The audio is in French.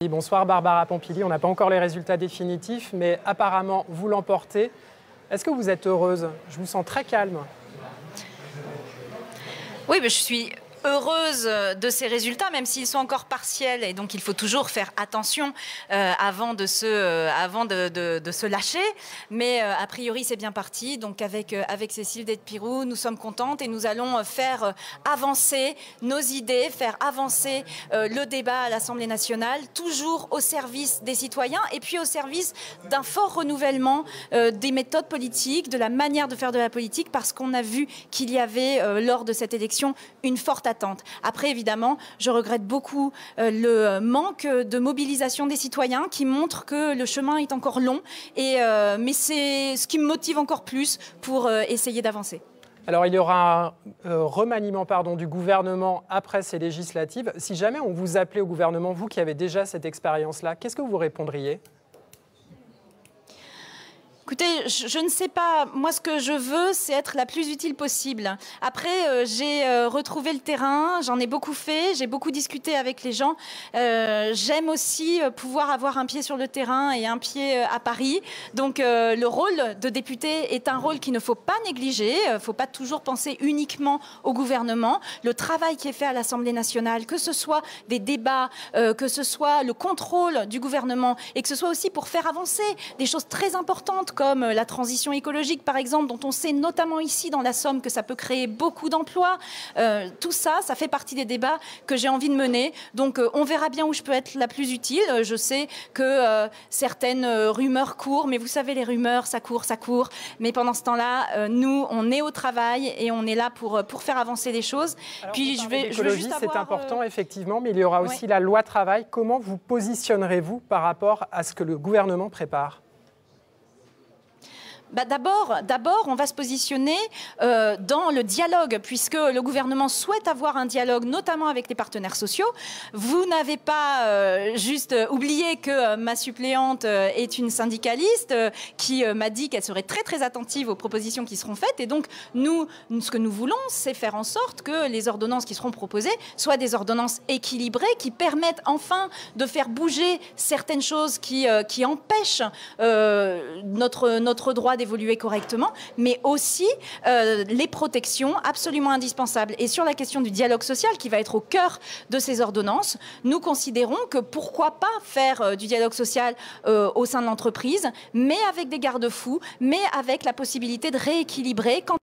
Bonsoir Barbara Pompili, on n'a pas encore les résultats définitifs, mais apparemment vous l'emportez. Est-ce que vous êtes heureuse? Je vous sens très calme. Oui, mais je suis heureuse de ces résultats, même s'ils sont encore partiels, et donc il faut toujours faire attention avant de se lâcher. Mais a priori, c'est bien parti. Donc avec Cécile Dete-Pirou, nous sommes contentes et nous allons faire avancer nos idées, faire avancer le débat à l'Assemblée nationale, toujours au service des citoyens et puis au service d'un fort renouvellement des méthodes politiques, de la manière de faire de la politique, parce qu'on a vu qu'il y avait lors de cette élection une forte attente. Après, évidemment, je regrette beaucoup le manque de mobilisation des citoyens qui montre que le chemin est encore long. Mais c'est ce qui me motive encore plus pour essayer d'avancer. Alors, il y aura un remaniement du gouvernement après ces législatives. Si jamais on vous appelait au gouvernement, vous qui avez déjà cette expérience-là, qu'est-ce que vous répondriez ? Écoutez, je ne sais pas. Moi, ce que je veux, c'est être la plus utile possible. Après, j'ai retrouvé le terrain, j'en ai beaucoup fait, j'ai beaucoup discuté avec les gens. J'aime aussi pouvoir avoir un pied sur le terrain et un pied à Paris. Donc, le rôle de député est un rôle qu'il ne faut pas négliger. Il ne faut pas toujours penser uniquement au gouvernement. Le travail qui est fait à l'Assemblée nationale, que ce soit des débats, que ce soit le contrôle du gouvernement et que ce soit aussi pour faire avancer des choses très importantes comme la transition écologique, par exemple, dont on sait notamment ici dans la Somme que ça peut créer beaucoup d'emplois. Tout ça, ça fait partie des débats que j'ai envie de mener. Donc, on verra bien où je peux être la plus utile. Je sais que certaines rumeurs courent, mais vous savez, les rumeurs, ça court. Mais pendant ce temps-là, nous, on est au travail et on est là pour faire avancer les choses. Alors, puis, je veux juste c'est important, effectivement, mais il y aura aussi la loi travail. Comment vous positionnerez-vous par rapport à ce que le gouvernement prépare ? D'abord, on va se positionner dans le dialogue, puisque le gouvernement souhaite avoir un dialogue, notamment avec les partenaires sociaux. Vous n'avez pas juste oublié que ma suppléante est une syndicaliste qui m'a dit qu'elle serait très, très attentive aux propositions qui seront faites. Et donc, nous, ce que nous voulons, c'est faire en sorte que les ordonnances qui seront proposées soient des ordonnances équilibrées, qui permettent enfin de faire bouger certaines choses qui empêchent notre droit d'évoluer correctement, mais aussi les protections absolument indispensables. Et sur la question du dialogue social, qui va être au cœur de ces ordonnances, nous considérons que pourquoi pas faire du dialogue social au sein de l'entreprise, mais avec des garde-fous, mais avec la possibilité de rééquilibrer quand